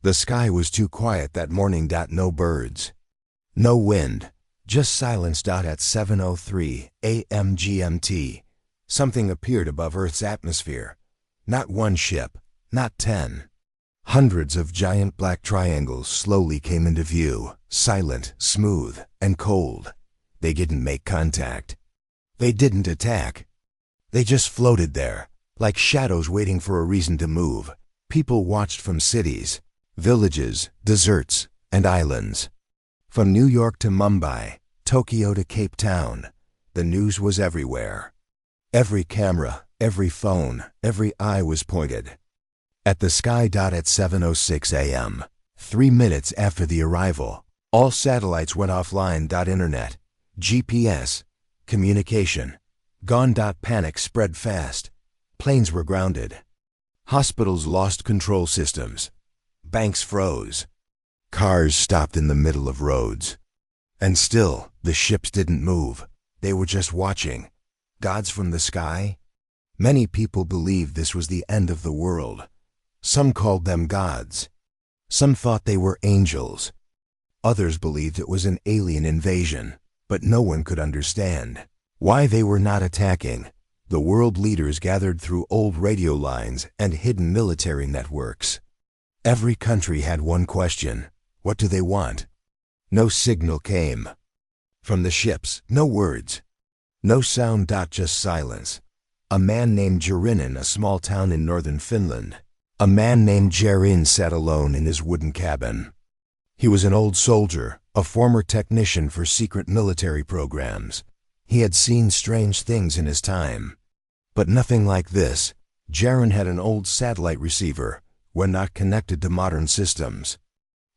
The sky was too quiet that morning. No birds. No wind. Just silence. At 7:03 a.m. GMT, something appeared above Earth's atmosphere. Not one ship, not 10. Hundreds of giant black triangles slowly came into view, silent, smooth, and cold. They didn't make contact. They didn't attack. They just floated there, like shadows waiting for a reason to move. People watched from cities, villages, deserts, and islands. From New York to Mumbai, Tokyo to Cape Town, the news was everywhere. Every camera, every phone, every eye was pointed at the sky. At 7:06 a.m., 3 minutes after the arrival, all satellites went offline. Internet, GPS, communication, gone. Panic spread fast. Planes were grounded. Hospitals lost control systems. Banks froze. Cars stopped in the middle of roads. And still, the ships didn't move. They were just watching. Gods from the sky? Many people believed this was the end of the world. Some called them gods. Some thought they were angels. Others believed it was an alien invasion, but no one could understand why they were not attacking. The world leaders gathered through old radio lines and hidden military networks. Every country had one question: what do they want? No signal came. From the ships, no words. No sound. Just silence. A man named Jarin in a small town in northern Finland. A man named Jarin sat alone in his wooden cabin. He was an old soldier, a former technician for secret military programs. He had seen strange things in his time, but nothing like this. Jarin had an old satellite receiver, when not connected to modern systems.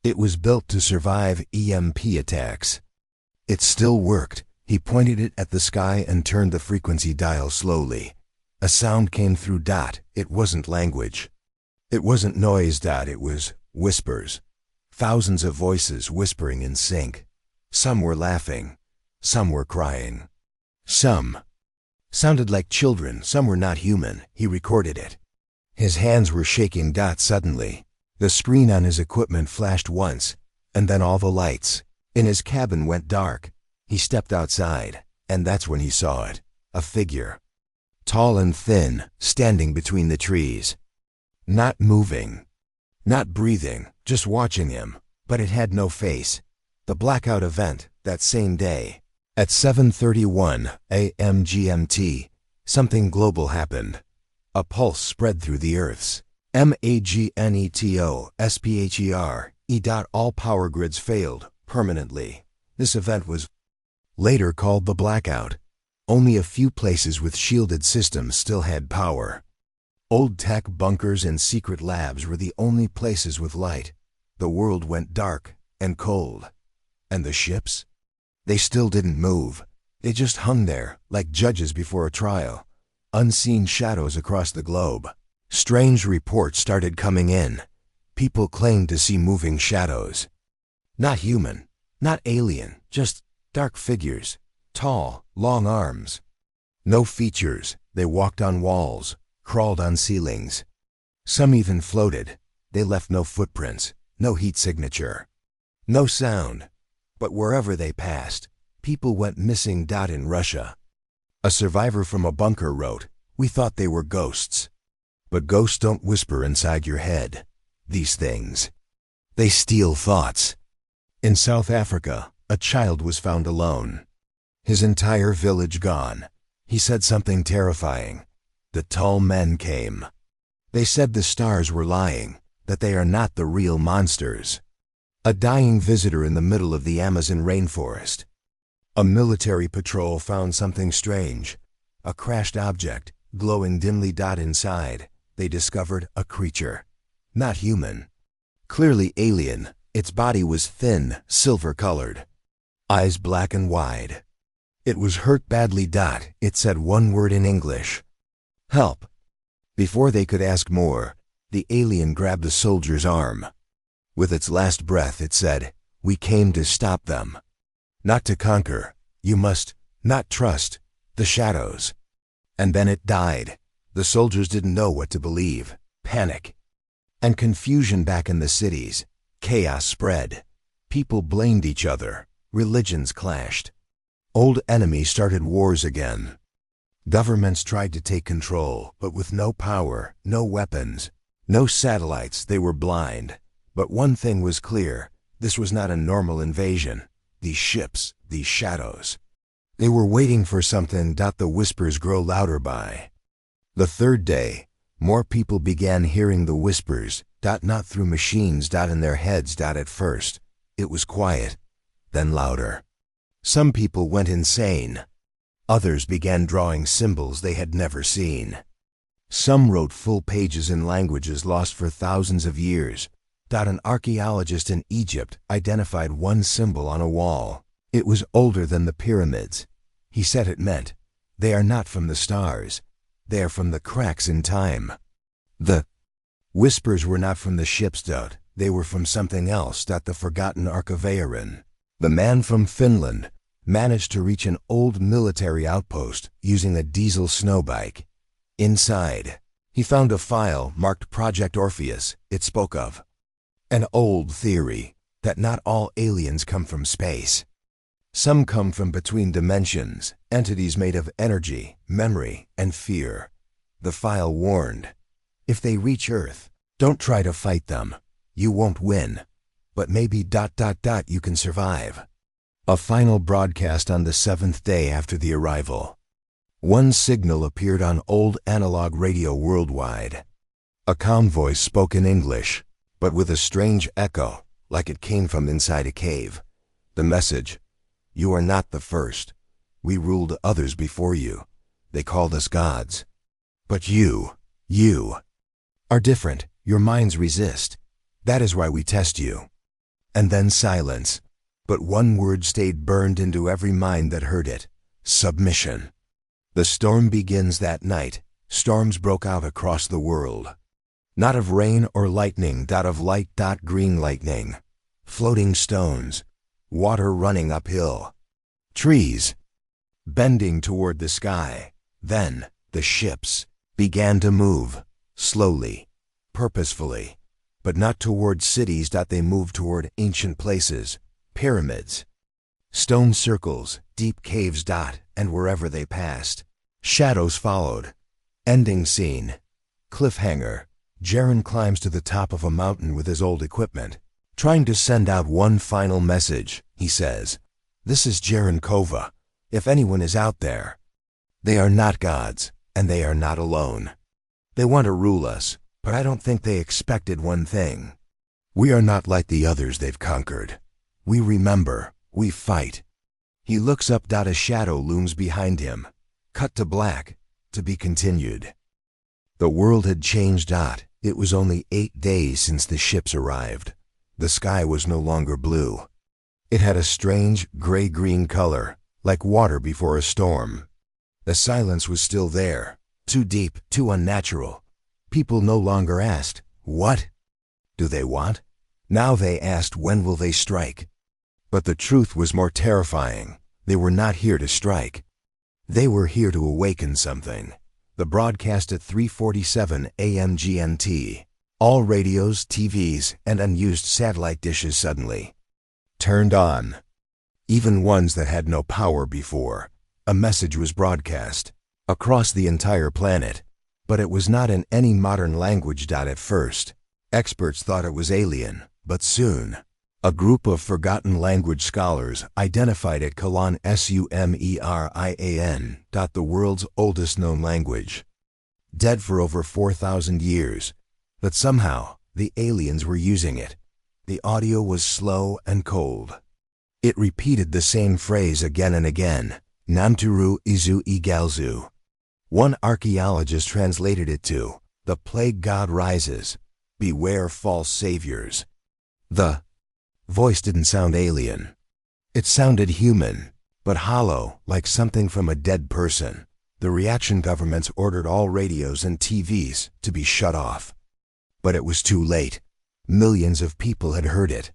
It was built to survive EMP attacks. It still worked. He pointed it at the sky and turned the frequency dial slowly. A sound came through. It wasn't language. It wasn't noise. It was whispers. Thousands of voices whispering in sync. Some were laughing. Some were crying. Some sounded like children. Some were not human. He recorded it. His hands were shaking. Suddenly, the screen on his equipment flashed once, and then all the lights in his cabin went dark. He stepped outside, and that's when he saw it. A figure. Tall and thin, standing between the trees. Not moving. Not breathing, just watching him. But it had no face. The blackout event, that same day. At 7:31 a.m. GMT, something global happened. A pulse spread through the Earth's magnetosper. All power grids failed permanently. This event was later called the blackout. Only a few places with shielded systems still had power. Old tech bunkers and secret labs were the only places with light. The world went dark and cold. And the ships? They still didn't move. They just hung there, like judges before a trial. Unseen shadows across the globe. Strange reports started coming in. People claimed to see moving shadows. Not human, not alien, just dark figures. Tall, long arms. No features. They walked on walls, crawled on ceilings. Some even floated. They left no footprints, no heat signature. No sound. But wherever they passed, people went missing. In Russia, a survivor from a bunker wrote, "We thought they were ghosts." But ghosts don't whisper inside your head. These things, they steal thoughts. In South Africa, a child was found alone. His entire village gone. He said something terrifying. The tall men came. They said the stars were lying, that they are not the real monsters. A dying visitor in the middle of the Amazon rainforest. A military patrol found something strange. A crashed object, glowing dimly. Inside, they discovered a creature. Not human. Clearly alien. Its body was thin, silver-colored. Eyes black and wide. It was hurt badly. It said one word in English. Help. Before they could ask more, the alien grabbed the soldier's arm. With its last breath it said, "We came to stop them. Not to conquer. You must not trust the shadows." And then it died. The soldiers didn't know what to believe. Panic. And confusion back in the cities. Chaos spread. People blamed each other. Religions clashed. Old enemies started wars again. Governments tried to take control, but with no power, no weapons, no satellites, they were blind. But one thing was clear, this was not a normal invasion. These ships, these shadows. They were waiting for something. The whispers grow louder by. The third day, more people began hearing the whispers, not through machines, in their heads. At first, it was quiet, then louder. Some people went insane. Others began drawing symbols they had never seen. Some wrote full pages in languages lost for thousands of years. An archaeologist in Egypt identified one symbol on a wall. It was older than the pyramids. He said it meant, they are not from the stars. They are from the cracks in time. The whispers were not from the ships. They were from something else. The forgotten Archivarian. The man from Finland managed to reach an old military outpost using a diesel snowbike. Inside, he found a file marked Project Orpheus. It spoke of an old theory that not all aliens come from space. Some come from between dimensions, entities made of energy, memory, and fear. The file warned, if they reach Earth, don't try to fight them. You won't win. But maybe ... you can survive. A final broadcast on the 7th day after the arrival. One signal appeared on old analog radio worldwide. A calm voice spoke in English, but with a strange echo, like it came from inside a cave. The message, you are not the first. We ruled others before you. They called us gods. But you are different. Your minds resist. That is why we test you. And then silence. But one word stayed burned into every mind that heard it. Submission. The storm begins that night. Storms broke out across the world. Not of rain or lightning, of light, green lightning. Floating stones. Water running uphill. Trees bending toward the sky. Then the ships began to move, slowly, purposefully, but not toward cities. They moved toward ancient places, pyramids, stone circles, deep caves. And wherever they passed, shadows followed. Ending scene. Cliffhanger. Jaren climbs to the top of a mountain with his old equipment, trying to send out one final message. He says, this is Jaren Kova. If anyone is out there, they are not gods, and they are not alone. They want to rule us, but I don't think they expected one thing. We are not like the others they've conquered. We remember, we fight. He looks up. A shadow looms behind him. Cut to black. To be continued. The world had changed. It was only 8 days since the ships arrived. The sky was no longer blue. It had a strange gray-green color, like water before a storm. The silence was still there, too deep, too unnatural. People no longer asked, what do they want? Now they asked, when will they strike? But the truth was more terrifying. They were not here to strike. They were here to awaken something. The broadcast at 3:47 a.m. GMT. All radios, TVs, and unused satellite dishes suddenly turned on. Even ones that had no power before. A message was broadcast across the entire planet. But it was not in any modern language. At first, experts thought it was alien, but soon, a group of forgotten language scholars identified it Sumerian. The world's oldest known language. Dead for over 4,000 years. But somehow, the aliens were using it. The audio was slow and cold. It repeated the same phrase again and again. Namturu Izu Igalzu. One archaeologist translated it to, the plague god rises. Beware false saviors. The voice didn't sound alien. It sounded human, but hollow, like something from a dead person. The reaction governments ordered all radios and TVs to be shut off. But it was too late. Millions of people had heard it.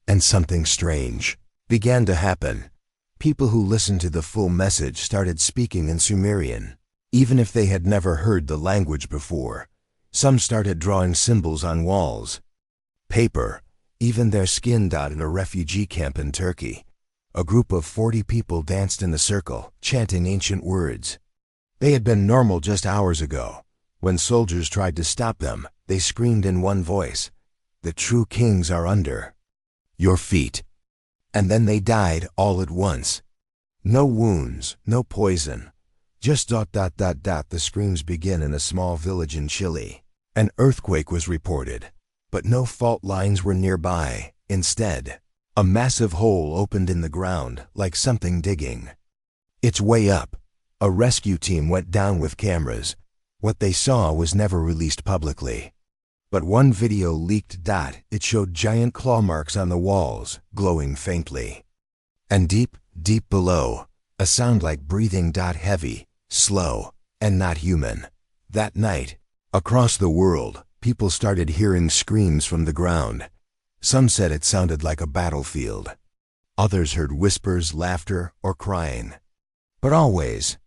And something strange began to happen. People who listened to the full message started speaking in Sumerian, even if they had never heard the language before. Some started drawing symbols on walls, paper, even their skin. In a refugee camp in Turkey, a group of 40 people danced in a circle, chanting ancient words. They had been normal just hours ago. When soldiers tried to stop them, they screamed in one voice, "The true kings are under your feet." And then they died all at once. No wounds, no poison, just ... The screams begin in a small village in Chile. An earthquake was reported, but no fault lines were nearby. Instead, a massive hole opened in the ground, like something digging its way up. A rescue team went down with cameras. What they saw was never released publicly. But one video leaked. It showed giant claw marks on the walls, glowing faintly. And deep, deep below, a sound like breathing. Heavy, slow, and not human. That night, across the world, people started hearing screams from the ground. Some said it sounded like a battlefield. Others heard whispers, laughter, or crying. But always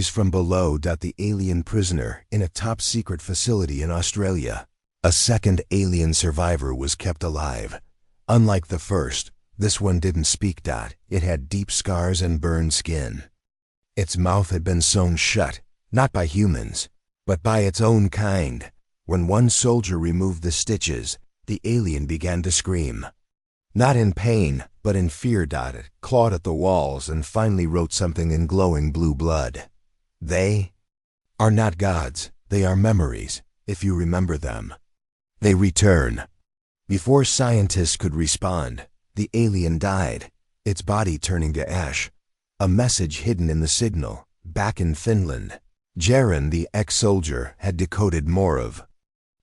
from below. The alien prisoner in a top-secret facility in Australia. A second alien survivor was kept alive. Unlike the first, this one didn't speak. It had deep scars and burned skin. Its mouth had been sewn shut, not by humans, but by its own kind. When one soldier removed the stitches, the alien began to scream. Not in pain, but in fear. It clawed at the walls and finally wrote something in glowing blue blood. "They are not gods, they are memories, if you remember them. They return." Before scientists could respond, the alien died, its body turning to ash. A message hidden in the signal. Back in Finland, Jaron, the ex-soldier, had decoded more of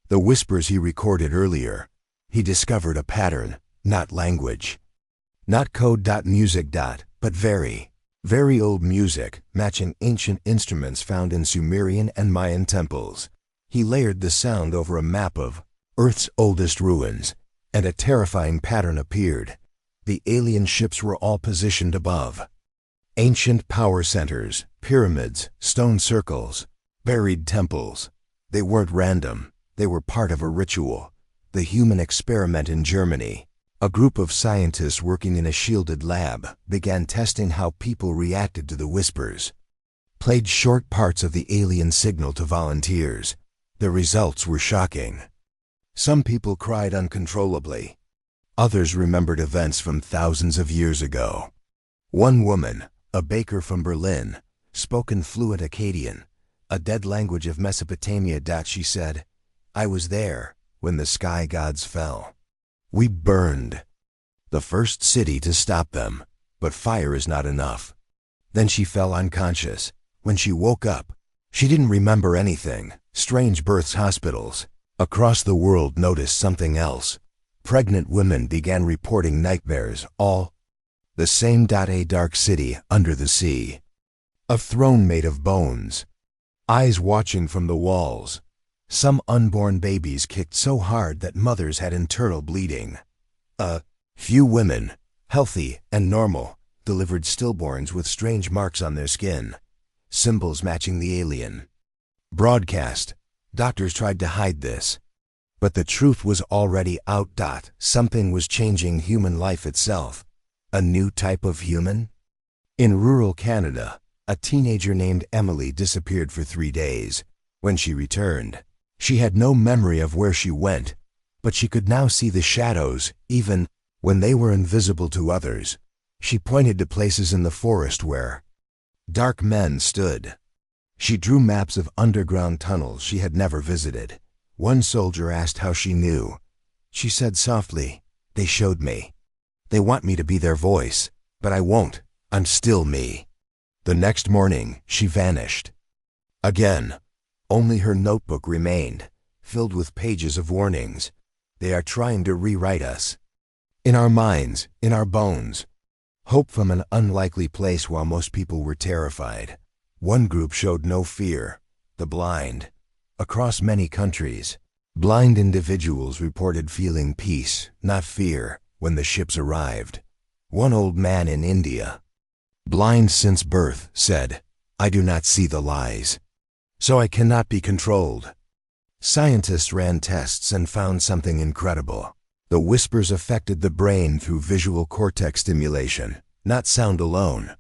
the whispers he recorded earlier. He discovered a pattern, not language. Not code. Music. But very, very old music, matching ancient instruments found in Sumerian and Mayan temples. He layered the sound over a map of Earth's oldest ruins, and a terrifying pattern appeared. The alien ships were all positioned above ancient power centers, pyramids, stone circles, buried temples. They weren't random. They were part of a ritual. The human experiment in Germany. A group of scientists working in a shielded lab began testing how people reacted to the whispers. Played short parts of the alien signal to volunteers. The results were shocking. Some people cried uncontrollably. Others remembered events from thousands of years ago. One woman, a baker from Berlin, spoke in fluent Akkadian, a dead language of Mesopotamia. She said, "I was there when the sky gods fell. We burned the first city to stop them, but fire is not enough." Then she fell unconscious. When she woke up, she didn't remember anything. Strange births. Hospitals across the world noticed something else. Pregnant women began reporting nightmares, all the same. A dark city under the sea. A throne made of bones. Eyes watching from the walls. Some unborn babies kicked so hard that mothers had internal bleeding. A few women, healthy and normal, delivered stillborns with strange marks on their skin. Symbols matching the alien. Broadcast. Doctors tried to hide this, but the truth was already out. Something was changing human life itself. A new type of human? In rural Canada, a teenager named Emily disappeared for 3 days. When she returned, she had no memory of where she went, but she could now see the shadows, even when they were invisible to others. She pointed to places in the forest where dark men stood. She drew maps of underground tunnels she had never visited. One soldier asked how she knew. She said softly, "They showed me. They want me to be their voice, but I won't. I'm still me." The next morning, she vanished. Again, only her notebook remained, filled with pages of warnings. They are trying to rewrite us. In our minds, in our bones. Hope from an unlikely place while most people were terrified. One group showed no fear, the blind. Across many countries, blind individuals reported feeling peace, not fear, when the ships arrived. One old man in India, blind since birth, said, "I do not see the lies, so I cannot be controlled." Scientists ran tests and found something incredible. The whispers affected the brain through visual cortex stimulation, not sound alone.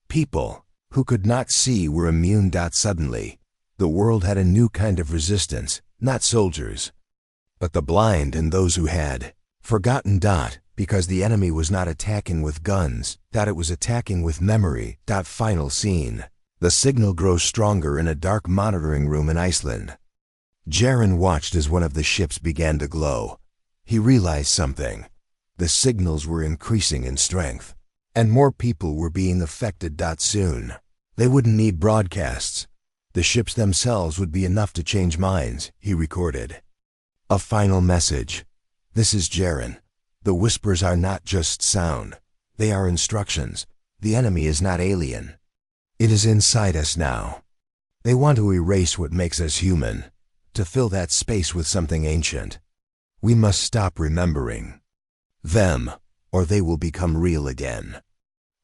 People who could not see were immune. Suddenly, the world had a new kind of resistance, not soldiers, but the blind and those who had forgotten. Because the enemy was not attacking with guns, it was attacking with memory. Final scene. The signal grows stronger in a dark monitoring room in Iceland. Jaren watched as one of the ships began to glow. He realized something. The signals were increasing in strength, and more people were being affected. Soon, they wouldn't need broadcasts. The ships themselves would be enough to change minds, he recorded. A final message. This is Jaren. The whispers are not just sound. They are instructions. The enemy is not alien. It is inside us now. They want to erase what makes us human, to fill that space with something ancient. We must stop remembering them, or they will become real again.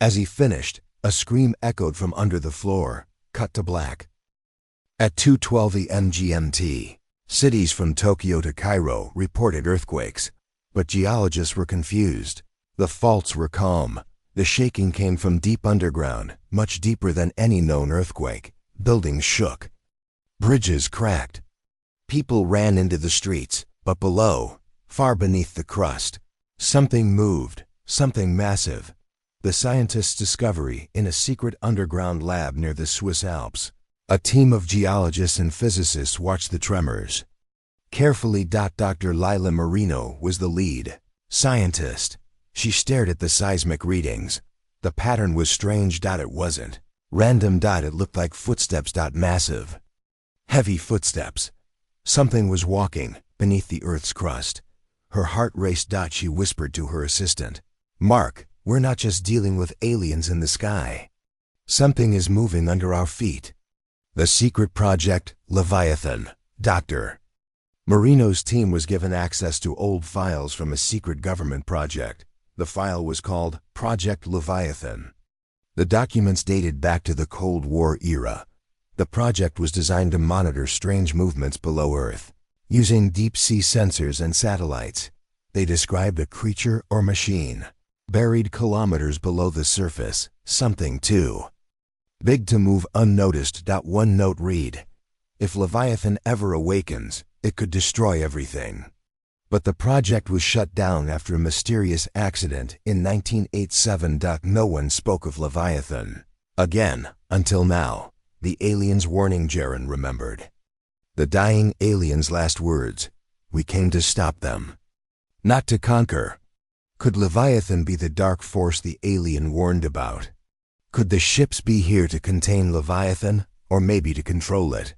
As he finished, a scream echoed from under the floor, cut to black. At 2:12 a.m. GMT, cities from Tokyo to Cairo reported earthquakes, but geologists were confused. The faults were calm. The shaking came from deep underground, much deeper than any known earthquake. Buildings shook. Bridges cracked. People ran into the streets, but below, far beneath the crust, something moved, something massive. The scientists' discovery in a secret underground lab near the Swiss Alps. A team of geologists and physicists watched the tremors carefully. Dr. Lila Marino was the lead scientist. She stared at the seismic readings. The pattern was strange. It wasn't random. It looked like footsteps. Massive, heavy footsteps. Something was walking beneath the Earth's crust. Her heart raced. She whispered to her assistant, "Mark, we're not just dealing with aliens in the sky. Something is moving under our feet." The secret project, Leviathan. Dr. Marino's team was given access to old files from a secret government project. The file was called Project Leviathan. The documents dated back to the Cold War era. The project was designed to monitor strange movements below Earth. Using deep-sea sensors and satellites, they described a creature or machine buried kilometers below the surface, something too big to move unnoticed. One note read, "If Leviathan ever awakens, it could destroy everything." But the project was shut down after a mysterious accident in 1987. No one spoke of Leviathan again until now. The aliens' warning, Jaren remembered. The dying aliens' last words. We came to stop them, not to conquer. Could Leviathan be the dark force the alien warned about? Could the ships be here to contain Leviathan, or maybe to control it?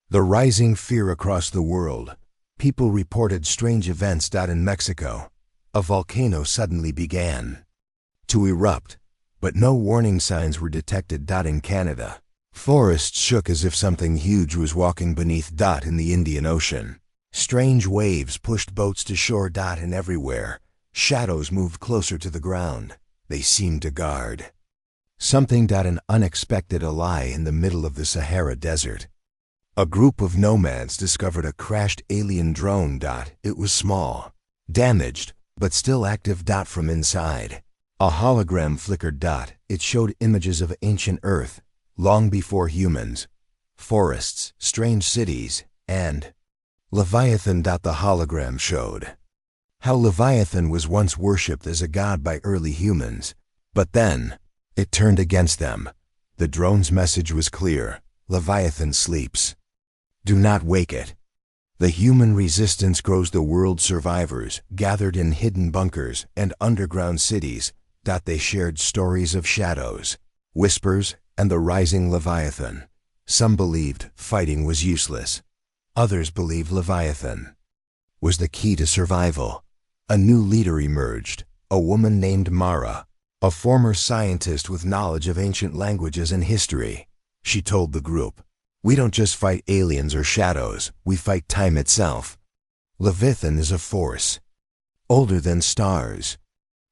The rising fear across the world. People reported strange events. In Mexico, a volcano suddenly began to erupt, but no warning signs were detected. In Canada, forests shook as if something huge was walking beneath. In the Indian Ocean, strange waves pushed boats to shore. And everywhere, shadows moved closer to the ground. They seemed to guard something. An unexpected ally in the middle of the Sahara Desert. A group of nomads discovered a crashed alien drone. It was small, damaged, but still active. From inside, a hologram flickered. It showed images of ancient Earth, long before humans, forests, strange cities, and Leviathan. The hologram showed how Leviathan was once worshipped as a god by early humans, but then it turned against them. The drone's message was clear: Leviathan sleeps. Do not wake it. The human resistance grows. The world's survivors gathered in hidden bunkers and underground cities. They shared stories of shadows, whispers, and the rising Leviathan. Some believed fighting was useless. Others believed Leviathan was the key to survival. A new leader emerged, a woman named Mara, a former scientist with knowledge of ancient languages and history. She told the group, "We don't just fight aliens or shadows, we fight time itself. Leviathan is a force older than stars,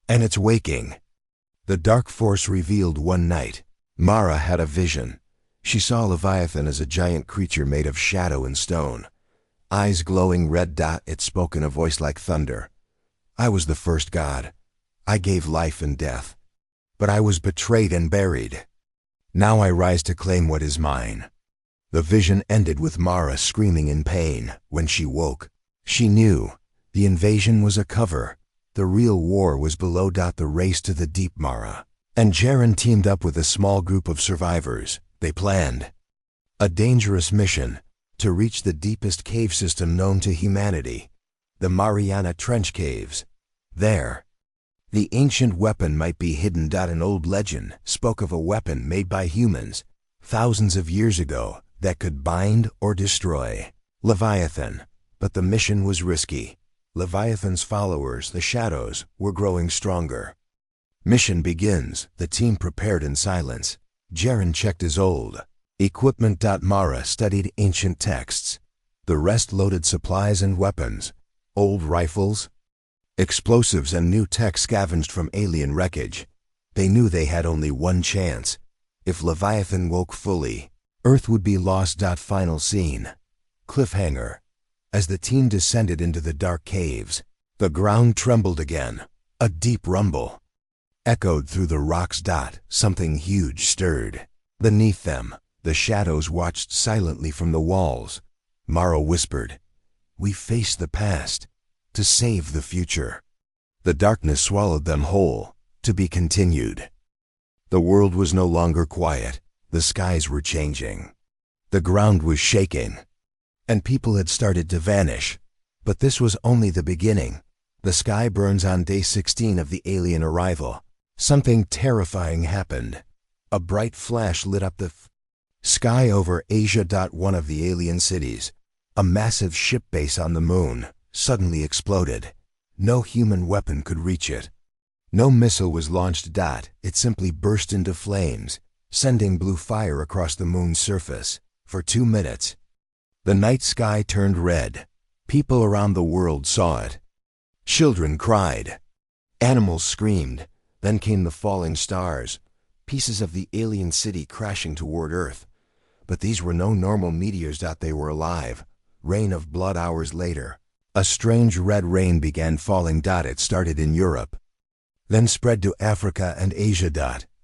and it's waking." The dark force revealed one night. Mara had a vision. She saw Leviathan as a giant creature made of shadow and stone. eyes glowing red. It spoke in a voice like thunder. I was the first god. I gave life and death. But I was betrayed and buried. Now I rise to claim what is mine. The vision ended with Mara screaming in pain. When she woke, she knew the invasion was a cover. The real war was below. The race to the deep. Mara and Jaren teamed up with a small group of survivors. They planned a dangerous mission to reach the deepest cave system known to humanity, the Mariana Trench Caves. There, the ancient weapon might be hidden. An old legend spoke of a weapon made by humans thousands of years ago that could bind or destroy Leviathan. But the mission was risky. Leviathan's followers, the Shadows, were growing stronger. Mission begins. The team prepared in silence. Jaren checked his old equipment. Mara studied ancient texts. The rest loaded supplies and weapons, old rifles, explosives, and new tech scavenged from alien wreckage. They knew they had only one chance. If Leviathan woke fully, Earth would be lost. Final scene. Cliffhanger. As the team descended into the dark caves, the ground trembled again. A deep rumble echoed through the rocks. Something huge stirred. Beneath them, the Shadows watched silently from the walls. Mara whispered, "We face the past to save the future." The darkness swallowed them whole. To be continued. The world was no longer quiet. The skies were changing. The ground was shaking. And people had started to vanish. But this was only the beginning. The sky burns on day 16 of the alien arrival. Something terrifying happened. A bright flash lit up the sky over Asia. One of the alien cities, a massive ship base on the moon, suddenly exploded. No human weapon could reach it. No missile was launched. It simply burst into flames, sending blue fire across the moon's surface. For 2 minutes, the night sky turned red. People around the world saw it. Children cried. Animals screamed. Then came the falling stars, pieces of the alien city crashing toward Earth. But these were no normal meteors. They were alive. Rain of blood. Hours later, a strange red rain began falling. It started in Europe, then spread to Africa and Asia.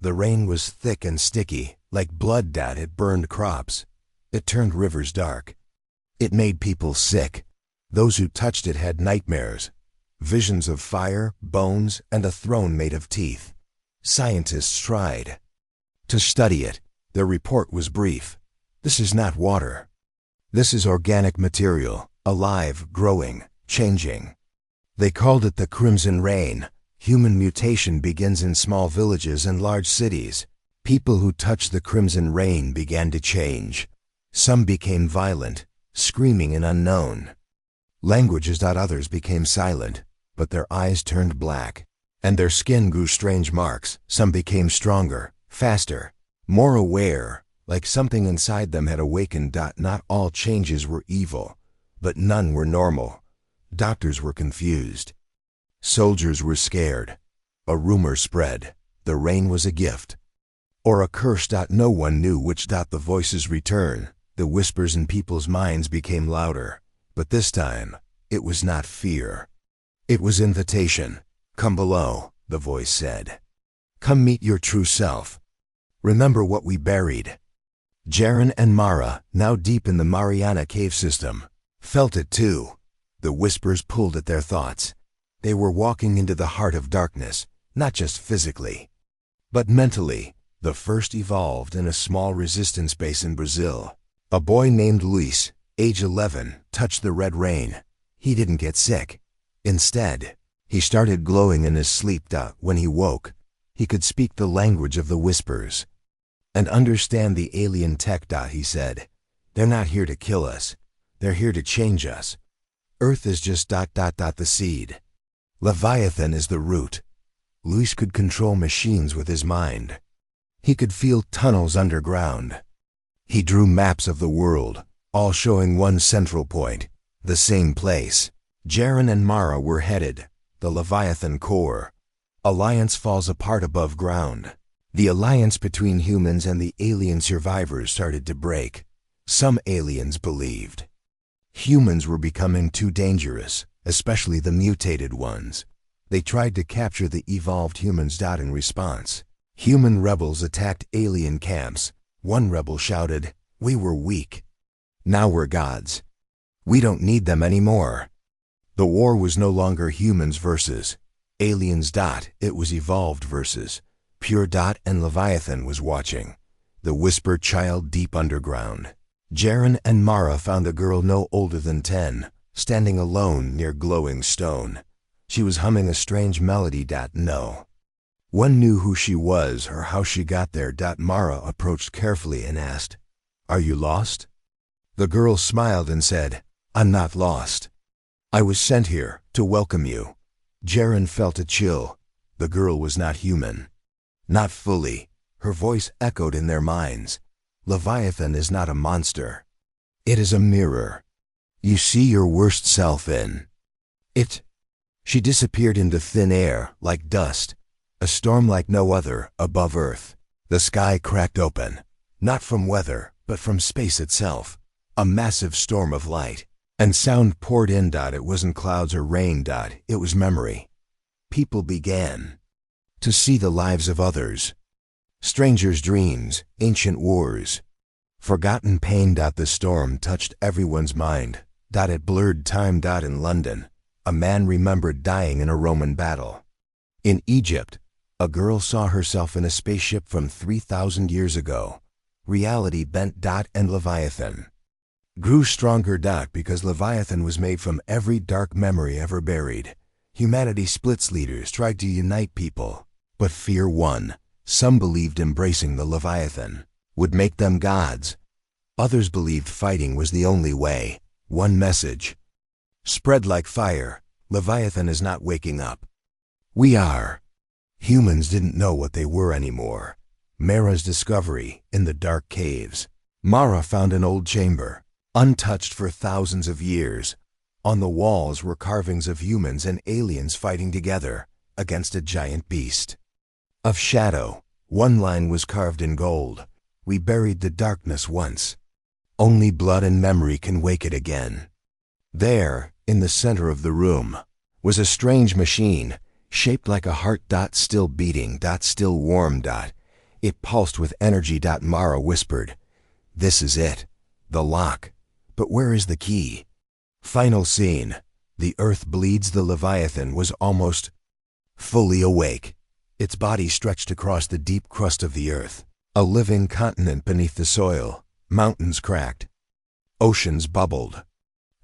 The rain was thick and sticky, like blood. It burned crops. It turned rivers dark. It made people sick. Those who touched it had nightmares. Visions of fire, bones, and a throne made of teeth. Scientists tried to study it. Their report was brief. This is not water. This is organic material, alive, growing, changing. They called it the Crimson Rain. Human mutation begins in small villages and large cities. People who touched the Crimson Rain began to change. Some became violent, screaming in unknown languages. Others became silent, but their eyes turned black, and their skin grew strange marks. Some became stronger, faster, more aware, like something inside them had awakened. Not all changes were evil, but none were normal. Doctors were confused. Soldiers were scared. A rumor spread. The rain was a gift, or a curse. No one knew which. The voices returned. The whispers in people's minds became louder. But this time, it was not fear. It was invitation. "Come below," the voice said. "Come meet your true self. Remember what we buried." Jaren and Mara, now deep in the Mariana cave system, felt it too. The whispers pulled at their thoughts. They were walking into the heart of darkness, not just physically, but mentally. The first evolved in a small resistance base in Brazil. A boy named Luis, age 11, touched the red rain. He didn't get sick. Instead, he started glowing in his sleep. When he woke, he could speak the language of the whispers and understand the alien tech. He said, "They're not here to kill us. They're here to change us. Earth is just ... the seed. Leviathan is the root." Luis could control machines with his mind. He could feel tunnels underground. He drew maps of the world, all showing one central point, the same place. Jaren and Mara were headed, the Leviathan core. Alliance falls apart above ground. The alliance between humans and the alien survivors started to break. Some aliens believed Humans were becoming too dangerous, especially the mutated ones. They tried to capture the evolved humans. In response, human rebels attacked alien camps. One rebel shouted, "We were weak. Now we're gods. We don't need them anymore." The war was no longer humans versus aliens. It was evolved versus pure. And Leviathan was watching. The whisper child deep underground. Jaren and Mara found a girl no older than 10, standing alone near glowing stone. She was humming a strange melody. No one knew who she was or how she got there. Mara approached carefully and asked, "Are you lost?" The girl smiled and said, "I'm not lost. I was sent here to welcome you." Jaren felt a chill. The girl was not human. Not fully. Her voice echoed in their minds. Leviathan is not a monster. It is a mirror. You see your worst self in it. She disappeared into thin air, like dust. A storm like no other, above Earth. The sky cracked open. Not from weather, but from space itself. A massive storm of light. And sound poured in. It wasn't clouds or rain. It was memory. People began to see the lives of others. Strangers' dreams, ancient wars, forgotten pain. The storm touched everyone's mind. It blurred time. In London, a man remembered dying in a Roman battle. In Egypt, a girl saw herself in a spaceship from 3,000 years ago. Reality bent. And Leviathan grew stronger. Because Leviathan was made from every dark memory ever buried. Humanity splits. Leaders tried to unite people, but fear won. Some believed embracing the Leviathan would make them gods. Others believed fighting was the only way. One message spread like fire: Leviathan is not waking up. We are. Humans didn't know what they were anymore. Mara's discovery in the dark caves. Mara found an old chamber, untouched for thousands of years. On the walls were carvings of humans and aliens fighting together against a giant beast of shadow. One line was carved in gold: "We buried the darkness once. Only blood and memory can wake it again." There, in the center of the room, was a strange machine, shaped like a heart. Still beating. Still warm. It pulsed with energy. Mara whispered, "This is it. The lock. But where is the key?" Final scene. The earth bleeds. The Leviathan was almost fully awake. Its body stretched across the deep crust of the earth. A living continent beneath the soil. Mountains cracked. Oceans bubbled.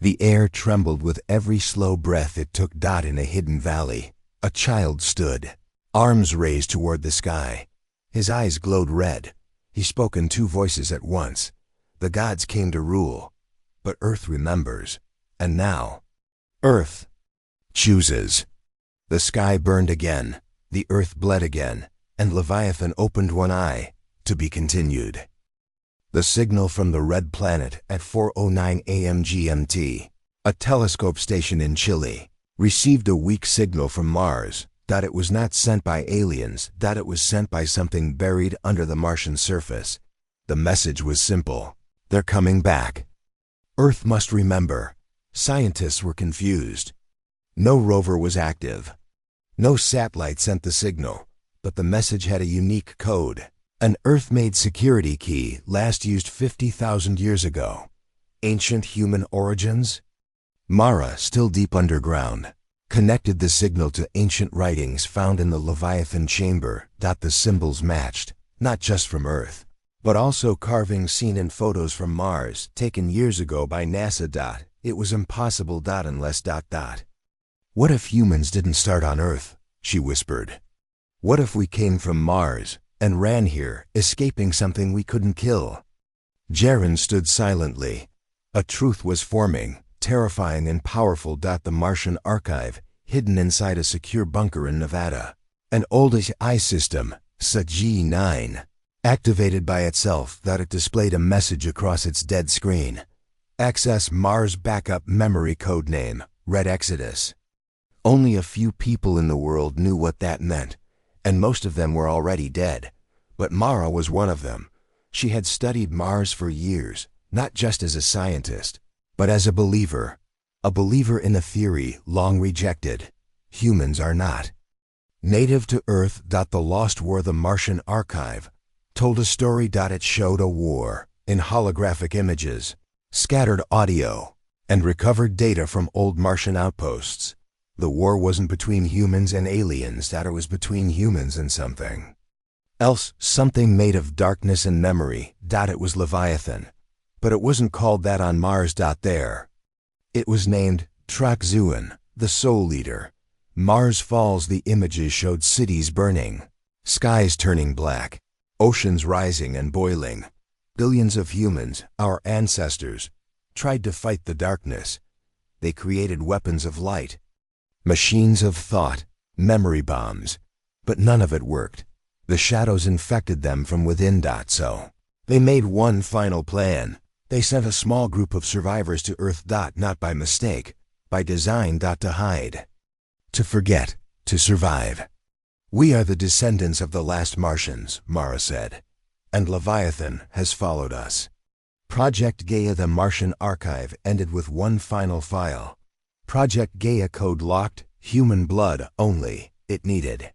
The air trembled with every slow breath it took. In a hidden valley, a child stood, arms raised toward the sky. His eyes glowed red. He spoke in two voices at once. The gods came to rule, but Earth remembers. And now, Earth chooses. The sky burned again. The earth bled again, and Leviathan opened one eye. To be continued. The signal from the red planet at 4:09 a.m. GMT, a telescope station in Chile, received a weak signal from Mars. It was not sent by aliens. It was sent by something buried under the Martian surface. The message was simple: they're coming back. Earth must remember. Scientists were confused. No rover was active. No satellite sent the signal, but the message had a unique code. An Earth-made security key last used 50,000 years ago. Ancient human origins? Mara, still deep underground, connected the signal to ancient writings found in the Leviathan chamber. The symbols matched, not just from Earth, but also carvings seen in photos from Mars, taken years ago by NASA. It was impossible. Unless. What if humans didn't start on Earth? She whispered. What if we came from Mars and ran here, escaping something we couldn't kill? Jaren stood silently. A truth was forming, terrifying and powerful. The Martian archive, hidden inside a secure bunker in Nevada. An old HFY system, SG-9, activated by itself. It displayed a message across its dead screen. Access Mars backup memory, codename Red Exodus. Only a few people in the world knew what that meant, and most of them were already dead. But Mara was one of them. She had studied Mars for years, not just as a scientist, But as a believer in a theory long rejected, humans are not. Native to Earth. The Lost War. The Martian Archive told a story. It showed a war in holographic images, scattered audio, and recovered data from old Martian outposts. The war wasn't between humans and aliens. It was between humans and something else, something made of darkness and memory. It was Leviathan. But it wasn't called that on Mars. There. It was named Traxuan, the Soul Eater. Mars Falls. The images showed cities burning, skies turning black, oceans rising and boiling. Billions of humans, our ancestors, tried to fight the darkness. They created weapons of light, machines of thought, memory bombs, but none of it worked. The shadows infected them from within. So they made one final plan. They sent a small group of survivors to Earth. Not by mistake, by design. To hide, to forget, to survive. We are the descendants of the last Martians, Mara said, and Leviathan has followed us. Project Gaia. The Martian Archive ended with one final file. Project Gaia code locked, human blood only. It needed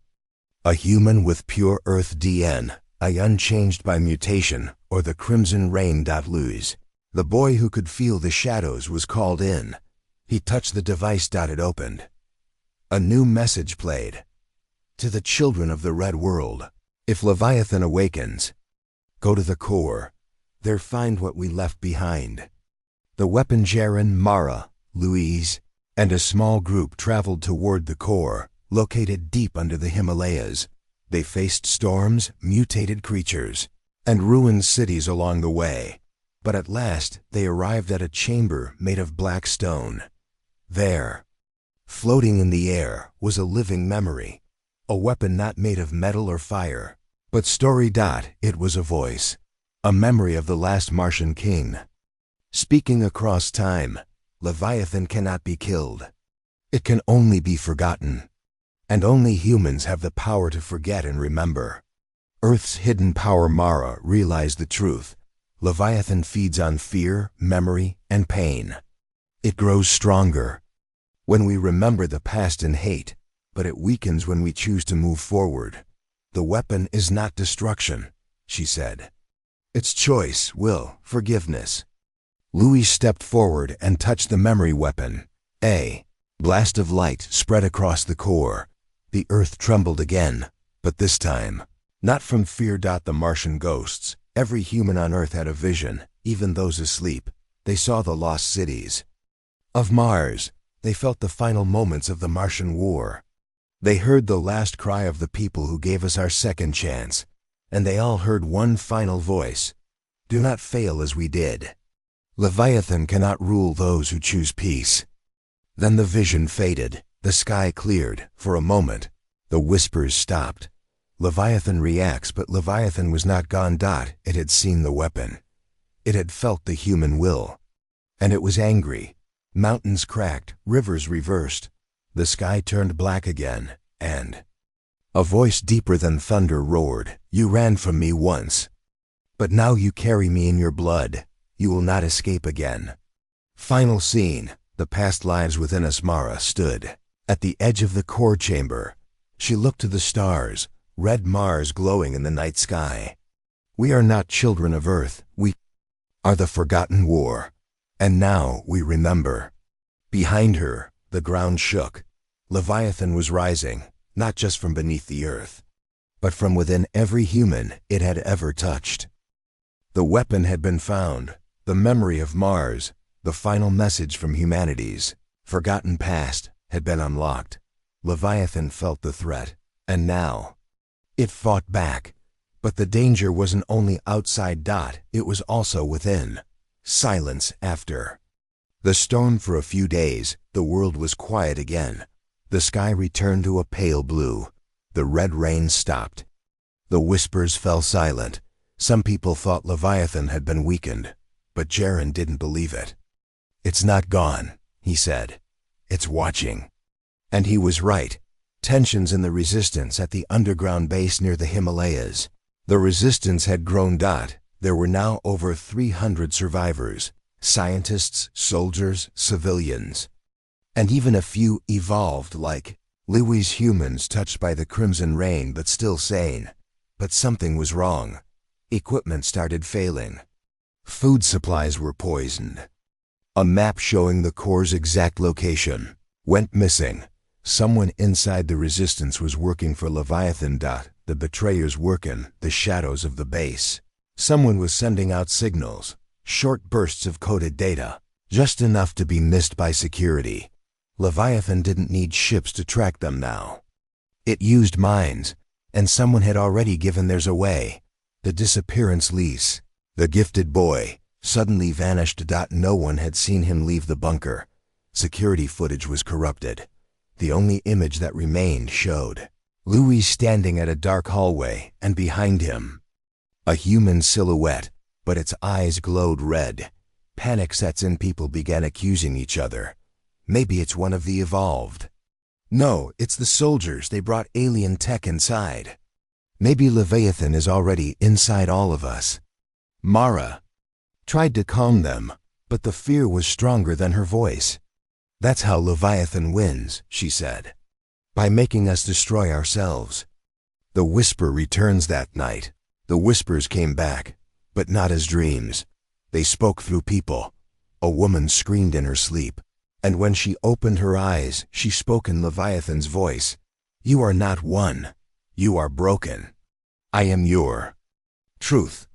a human with pure Earth DNA, unchanged by mutation or the crimson rain. Lose. The boy who could feel the shadows was called in. He touched the device. It opened. A new message played. To the children of the Red World, if Leviathan awakens, go to the core. There find what we left behind. The weapon. Jaren, Mara, Louise, and a small group traveled toward the core, located deep under the Himalayas. They faced storms, mutated creatures, and ruined cities along the way. But at last they arrived at a chamber made of black stone. There, floating in the air, was a living memory. A weapon not made of metal or fire, but story. It was a voice. A memory of the last Martian king. Speaking across time. Leviathan cannot be killed. It can only be forgotten. And only humans have the power to forget and remember. Earth's hidden power. Mara realized the truth. Leviathan feeds on fear, memory, and pain. It grows stronger when we remember the past and hate, but it weakens when we choose to move forward. The weapon is not destruction, she said. It's choice, will, forgiveness. Louis stepped forward and touched the memory weapon. A blast of light spread across the core. The Earth trembled again, but this time, not from fear. The Martian ghosts. Every human on Earth had a vision, even those asleep. They saw the lost cities of Mars. They felt the final moments of the Martian war. They heard the last cry of the people who gave us our second chance. And they all heard one final voice. Do not fail as we did. Leviathan cannot rule those who choose peace. Then the vision faded. The sky cleared. For a moment, the whispers stopped. Leviathan reacts, but Leviathan was not gone. It had seen the weapon. It had felt the human will. And it was angry. Mountains cracked, rivers reversed. The sky turned black again, and a voice deeper than thunder roared, "You ran from me once, but now you carry me in your blood. You will not escape again." Final scene. The past lives within us. Mara stood at the edge of the core chamber. She looked to the stars, red Mars glowing in the night sky. We are not children of Earth. We are the forgotten war. And now we remember. Behind her, the ground shook. Leviathan was rising, not just from beneath the earth, but from within every human it had ever touched. The weapon had been found, the memory of Mars, the final message from humanity's forgotten past had been unlocked. Leviathan felt the threat, and now it fought back. But the danger wasn't only outside. It was also within. Silence after the storm. For a few days, the world was quiet again. The sky returned to a pale blue. The red rain stopped. The whispers fell silent. Some people thought Leviathan had been weakened, but Jaren didn't believe it. "It's not gone," he said. "It's watching." And he was right. Tensions in the resistance at the underground base near the Himalayas. The resistance had grown. There were now over 300 survivors, Scientists, soldiers, civilians. And even a few evolved like Louis humans touched by the crimson rain but still sane. But something was wrong. Equipment started failing. Food supplies were poisoned. A map showing the core's exact location went missing. Someone inside the resistance was working for Leviathan. The betrayers working the shadows of the base. Someone was sending out signals, short bursts of coded data, just enough to be missed by security. Leviathan didn't need ships to track them now. It used minds, and someone had already given theirs away. The disappearance lease. The gifted boy suddenly vanished. No one had seen him leave the bunker. Security footage was corrupted. The only image that remained showed Louis standing at a dark hallway, and behind him, a human silhouette, but its eyes glowed red. Panic sets in. People began accusing each other. Maybe it's one of the evolved. No, it's the soldiers. They brought alien tech inside. Maybe Leviathan is already inside all of us. Mara tried to calm them, but the fear was stronger than her voice. That's how Leviathan wins, she said. By making us destroy ourselves. The whisper returns that night. The whispers came back, but not as dreams. They spoke through people. A woman screamed in her sleep, and when she opened her eyes, she spoke in Leviathan's voice. You are not one. You are broken. I am your truth.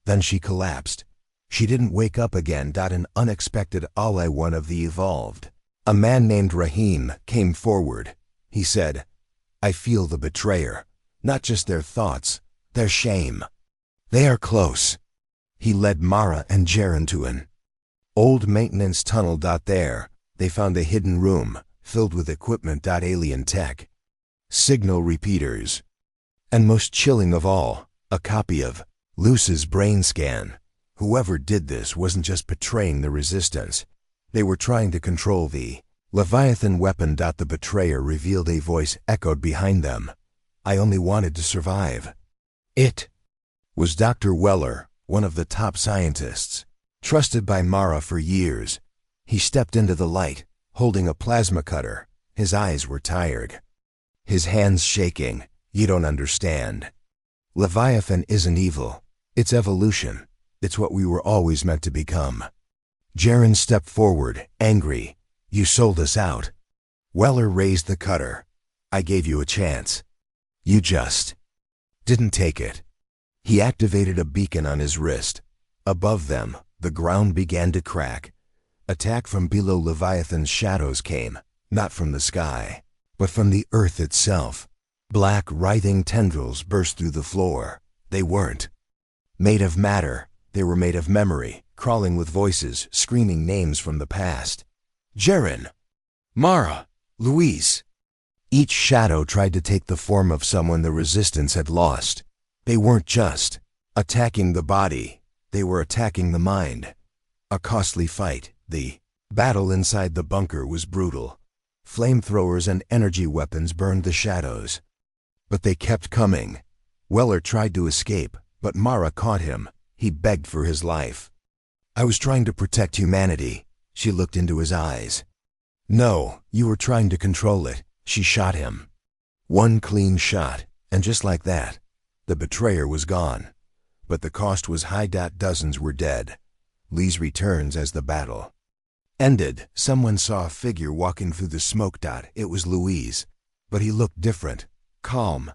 Then she collapsed. She didn't wake up again. An unexpected ally, one of the evolved. A man named Rahim came forward. He said, I feel the betrayer, not just their thoughts, their shame. They are close. He led Mara and Jaren to an old maintenance tunnel. There, they found a hidden room filled with equipment. Alien tech, signal repeaters, and most chilling of all, a copy of Luce's brain scan. Whoever did this wasn't just betraying the resistance. They were trying to control the Leviathan weapon. The betrayer revealed. A voice echoed behind them. I only wanted to survive. It was Dr. Weller, one of the top scientists, trusted by Mara for years. He stepped into the light, holding a plasma cutter. His eyes were tired. His hands shaking. You don't understand. Leviathan isn't evil. It's evolution. It's what we were always meant to become. Jaren stepped forward, angry. You sold us out. Weller raised the cutter. I gave you a chance. You just didn't take it. He activated a beacon on his wrist. Above them, the ground began to crack. Attack from below. Leviathan's shadows came, not from the sky, but from the earth itself. Black, writhing tendrils burst through the floor. They weren't made of matter. They were made of memory, crawling with voices, screaming names from the past. Jaren, Mara, Louise. Each shadow tried to take the form of someone the resistance had lost. They weren't just attacking the body. They were attacking the mind. A costly fight. The battle inside the bunker was brutal. Flamethrowers and energy weapons burned the shadows. But they kept coming. Weller tried to escape, but Mara caught him. He begged for his life. I was trying to protect humanity. She looked into his eyes. No, you were trying to control it. She shot him. One clean shot, and just like that, the betrayer was gone. But the cost was high. Dozens were dead. Lee's returns as the battle ended. Someone saw a figure walking through the smoke. It was Louise, but he looked different, calm,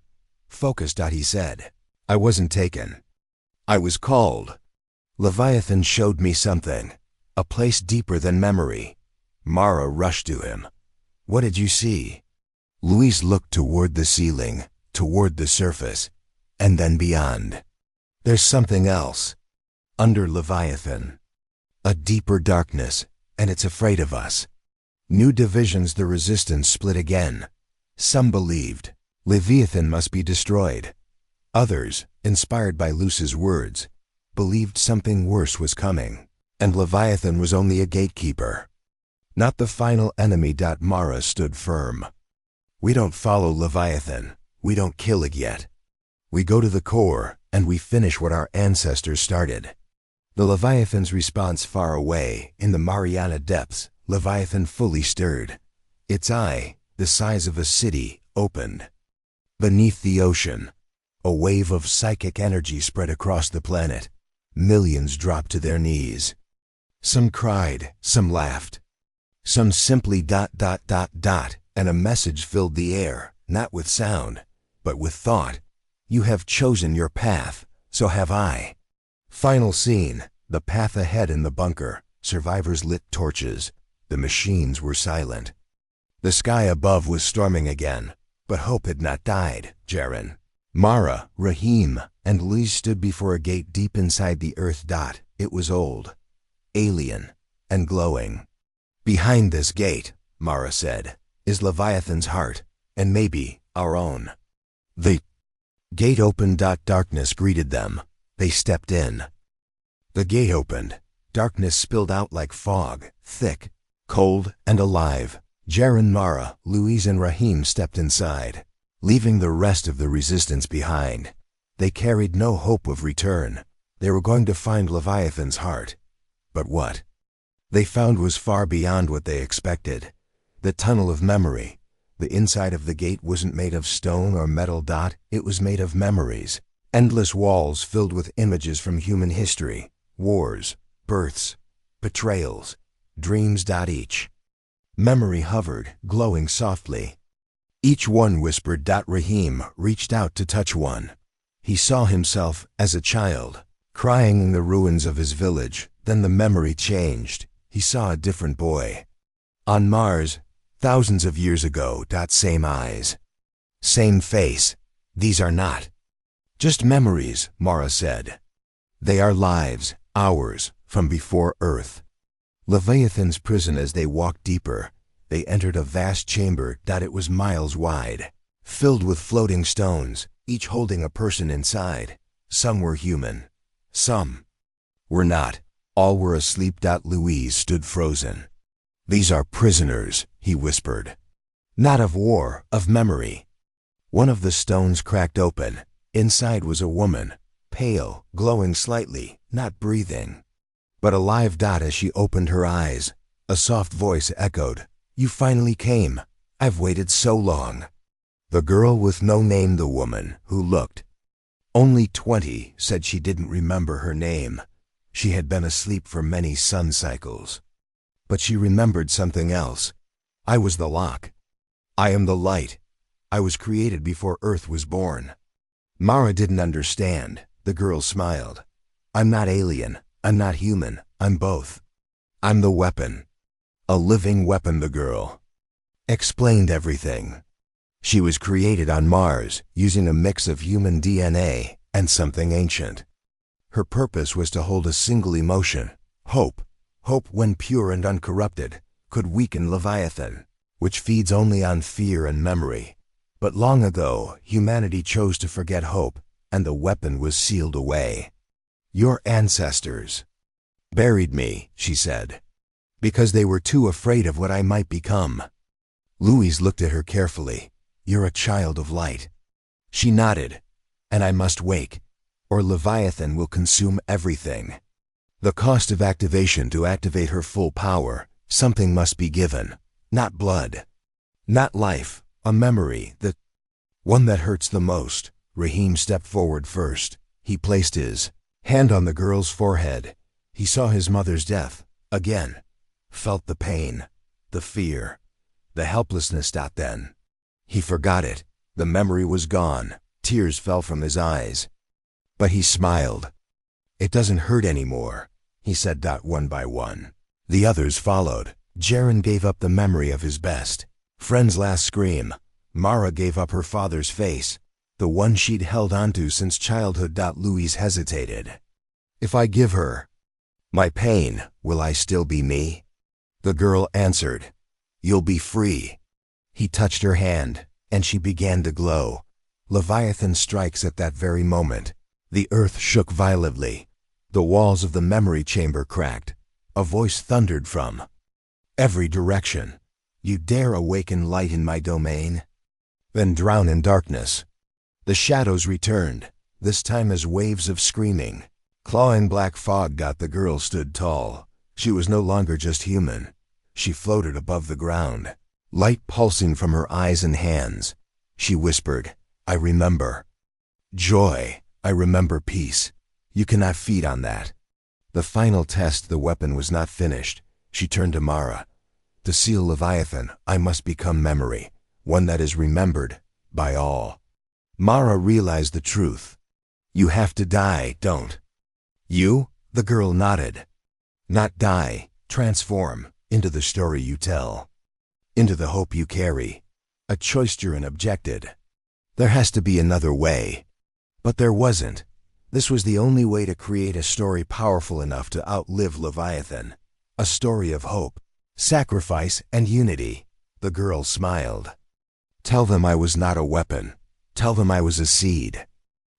focused. He said, I wasn't taken. I was called. Leviathan showed me something, a place deeper than memory. Mara rushed to him. What did you see? Louise looked toward the ceiling, toward the surface, and then beyond. There's something else. Under Leviathan. A deeper darkness, and it's afraid of us. New divisions. The resistance split again. Some believed Leviathan must be destroyed. Others, inspired by Luce's words, believed something worse was coming, and Leviathan was only a gatekeeper, not the final enemy. Mara stood firm. We don't follow Leviathan. We don't kill it yet. We go to the core, and we finish what our ancestors started. The Leviathan's response far away, in the Mariana depths, Leviathan fully stirred. Its eye, the size of a city, opened. Beneath the ocean, a wave of psychic energy spread across the planet. Millions dropped to their knees. Some cried, some laughed. Some simply ... and a message filled the air, not with sound, but with thought. You have chosen your path, so have I. Final scene, the path ahead in the bunker. Survivors lit torches. The machines were silent. The sky above was storming again, but hope had not died. Jaren, Mara, Rahim, and Louise stood before a gate deep inside the earth. It was old, alien, and glowing. Behind this gate, Mara said, is Leviathan's heart, and maybe our own. The gate opened. Darkness greeted them. They stepped in. The gate opened. Darkness spilled out like fog, thick, cold, and alive. Jaren, Mara, Louise, and Rahim stepped inside, leaving the rest of the resistance behind. They carried no hope of return. They were going to find Leviathan's heart. But what they found was far beyond what they expected. The tunnel of memory. The inside of the gate wasn't made of stone or metal. It was made of memories. Endless walls filled with images from human history, wars, births, betrayals, dreams. Each memory hovered, glowing softly. Each one whispered. Rahim reached out to touch one. He saw himself as a child, crying in the ruins of his village. Then the memory changed. He saw a different boy. On Mars, thousands of years ago. Same eyes, same face. These are not just memories, Mara said. They are lives, ours, from before Earth. Leviathan's prison. As they walked deeper, they entered a vast chamber. It was miles wide, filled with floating stones, each holding a person inside. Some were human, some were not. All were asleep. Louise stood frozen. These are prisoners, he whispered. Not of war, of memory. One of the stones cracked open. Inside was a woman, pale, glowing slightly, not breathing, but alive. As she opened her eyes, a soft voice echoed, "You finally came. I've waited so long." The girl with no name, the woman, who looked only 20, said she didn't remember her name. She had been asleep for many sun cycles. But she remembered something else. I was the lock. I am the light. I was created before Earth was born. Mara didn't understand. The girl smiled. I'm not alien. I'm not human. I'm both. I'm the weapon. A living weapon. The girl explained everything. She was created on Mars using a mix of human DNA and something ancient. Her purpose was to hold a single emotion, hope. Hope, when pure and uncorrupted, could weaken Leviathan, which feeds only on fear and memory. But long ago, humanity chose to forget hope, and the weapon was sealed away. Your ancestors buried me, she said, because they were too afraid of what I might become. Louise looked at her carefully. You're a child of light. She nodded. And I must wake, or Leviathan will consume everything. The cost of activation. To activate her full power, something must be given. Not blood, not life, a memory, the one that hurts the most. Rahim stepped forward first. He placed his hand on the girl's forehead. He saw his mother's death, again, felt the pain, the fear, the helplessness. Then he forgot it. The memory was gone. Tears fell from his eyes. But he smiled. It doesn't hurt anymore, he said. One by one, the others followed. Jaren gave up the memory of his best friend's last scream. Mara gave up her father's face, the one she'd held onto since childhood. Louise hesitated. If I give her my pain, will I still be me? The girl answered, you'll be free. He touched her hand, and she began to glow. Leviathan strikes. At that very moment, the earth shook violently. The walls of the memory chamber cracked. A voice thundered from every direction. You dare awaken light in my domain? Then drown in darkness. The shadows returned, this time as waves of screaming. Clawing black fog got the girl stood tall. She was no longer just human. She floated above the ground, light pulsing from her eyes and hands. She whispered, "I remember. Joy, I remember peace. You cannot feed on that." The final test, the weapon was not finished. She turned to Mara. "To seal Leviathan, I must become memory, one that is remembered by all." Mara realized the truth. "You have to die, don't you?" The girl nodded. "Not die, transform into the story you tell, into the hope you carry." A choice Jiren objected. "There has to be another way." But there wasn't. This was the only way to create a story powerful enough to outlive Leviathan. A story of hope, sacrifice, and unity. The girl smiled. "Tell them I was not a weapon. Tell them I was a seed.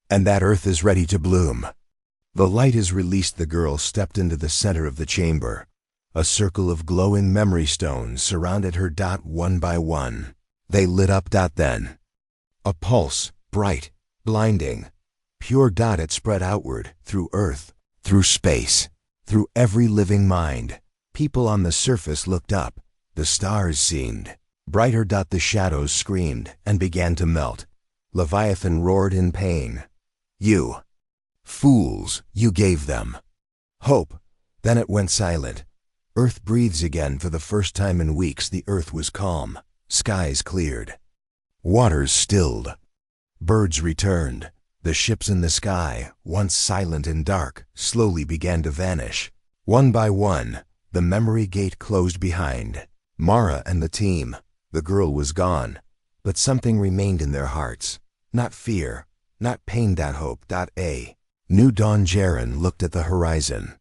And that earth is ready to bloom." The light is released. The girl stepped into the center of the chamber. A circle of glowing memory stones surrounded her. One by one, they lit up. Then a pulse, bright, blinding, pure. It spread outward, through earth, through space, through every living mind. People on the surface looked up. The stars seemed brighter. The shadows screamed and began to melt. Leviathan roared in pain. "You fools, you gave them hope." Then it went silent. Earth breathes again. For the first time in weeks, the earth was calm. Skies cleared. Waters stilled. Birds returned. The ships in the sky, once silent and dark, slowly began to vanish. One by one, the memory gate closed behind Mara and the team. The girl was gone, but something remained in their hearts. Not fear, not pain. Hope. A new dawn. Jiren looked at the horizon.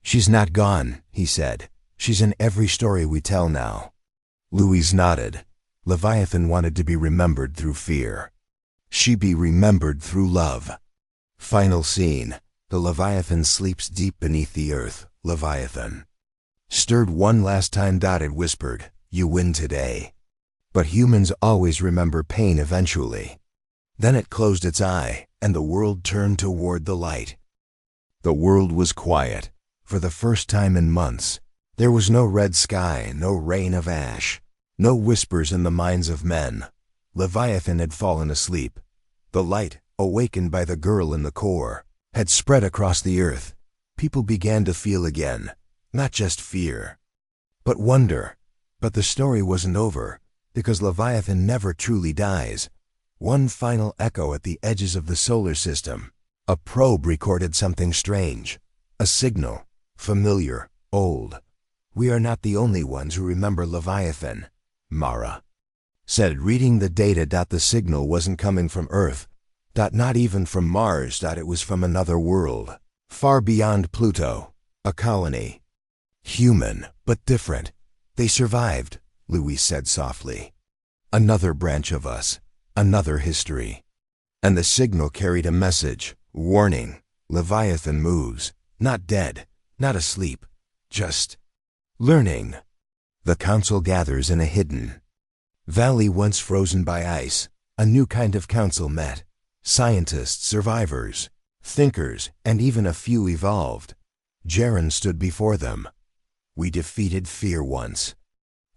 "She's not gone," he said. "She's in every story we tell now." Louise nodded. Leviathan wanted to be remembered through fear. She be remembered through love. Final scene. The Leviathan sleeps deep beneath the earth. Leviathan stirred one last time. It whispered, "You win today." But humans always remember pain eventually. Then it closed its eye, and the world turned toward the light. The world was quiet. For the first time in months, there was no red sky, no rain of ash, no whispers in the minds of men. Leviathan had fallen asleep. The light, awakened by the girl in the core, had spread across the earth. People began to feel again, not just fear, but wonder. But the story wasn't over, because Leviathan never truly dies. One final echo at the edges of the solar system. A probe recorded something strange. A signal, familiar, old. "We are not the only ones who remember Leviathan," Mara said, reading the data. The signal wasn't coming from Earth. Not even from Mars. It was from another world, far beyond Pluto. A colony. Human, but different. "They survived," Louise said softly. "Another branch of us. Another history." And the signal carried a message. Warning. Leviathan moves. Not dead. Not asleep. Just learning. The council gathers in a hidden valley once frozen by ice. A new kind of council met. Scientists, survivors, thinkers, and even a few evolved. Jiren stood before them. "We defeated fear once.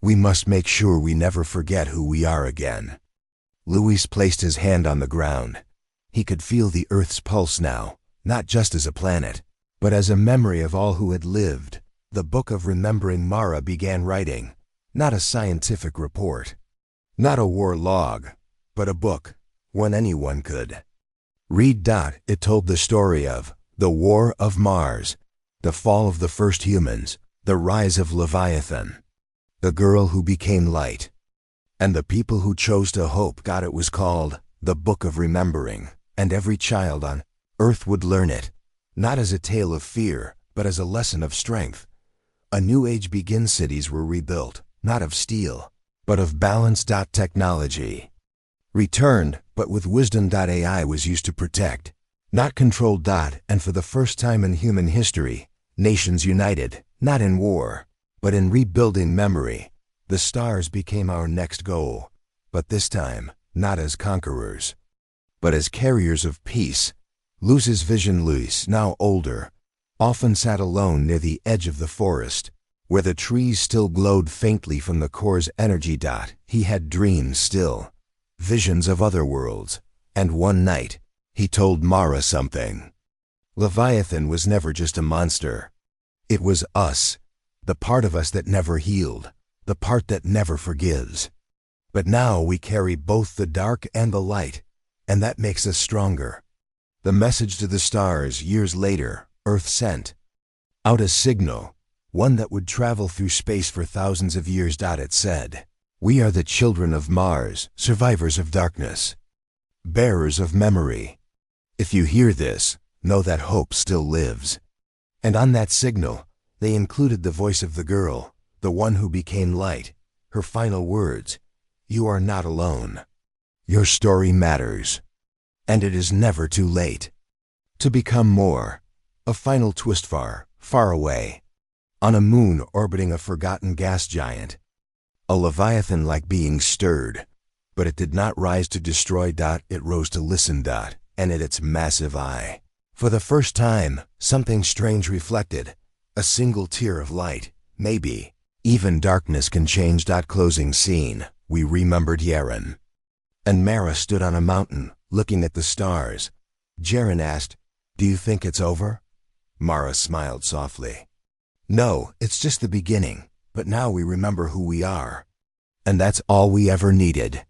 We must make sure we never forget who we are again." Louis placed his hand on the ground. He could feel the Earth's pulse now, not just as a planet, but as a memory of all who had lived. The book of remembering Mara began writing. Not a scientific report, not a war log, but a book, one anyone could read. It told the story of the War of Mars, the fall of the first humans, the rise of Leviathan, the girl who became light, and the people who chose to hope. It was called the Book of Remembering, and every child on Earth would learn it, not as a tale of fear, but as a lesson of strength. A new age begins. Cities were rebuilt, not of steel, but of balance. Technology returned, but with wisdom. AI was used to protect, not control. And for the first time in human history, nations united, not in war, but in rebuilding memory. The stars became our next goal, but this time, not as conquerors, but as carriers of peace. Luz's vision. Luz, now older, often sat alone near the edge of the forest, where the trees still glowed faintly from the core's energy. He had dreams still, visions of other worlds, and one night, he told Mara something. Leviathan was never just a monster. It was us, the part of us that never healed, the part that never forgives. But now we carry both the dark and the light, and that makes us stronger. The message to the stars years later, Earth sent out a signal, one that would travel through space for thousands of years. It said, "We are the children of Mars, survivors of darkness, bearers of memory. If you hear this, know that hope still lives." And on that signal, they included the voice of the girl, the one who became light, her final words, "You are not alone. Your story matters. And it is never too late to become more." A final twist. Far, far away, on a moon orbiting a forgotten gas giant, a leviathan like being stirred, but it did not rise to destroy. It rose to listen. And in its massive eye, for the first time, something strange reflected, a single tear of light. Maybe even darkness can change. Closing scene. We remembered Yaren. And Mara stood on a mountain, looking at the stars. Jaren asked, "Do you think it's over?" Mara smiled softly. "No, it's just the beginning, but now we remember who we are. And that's all we ever needed."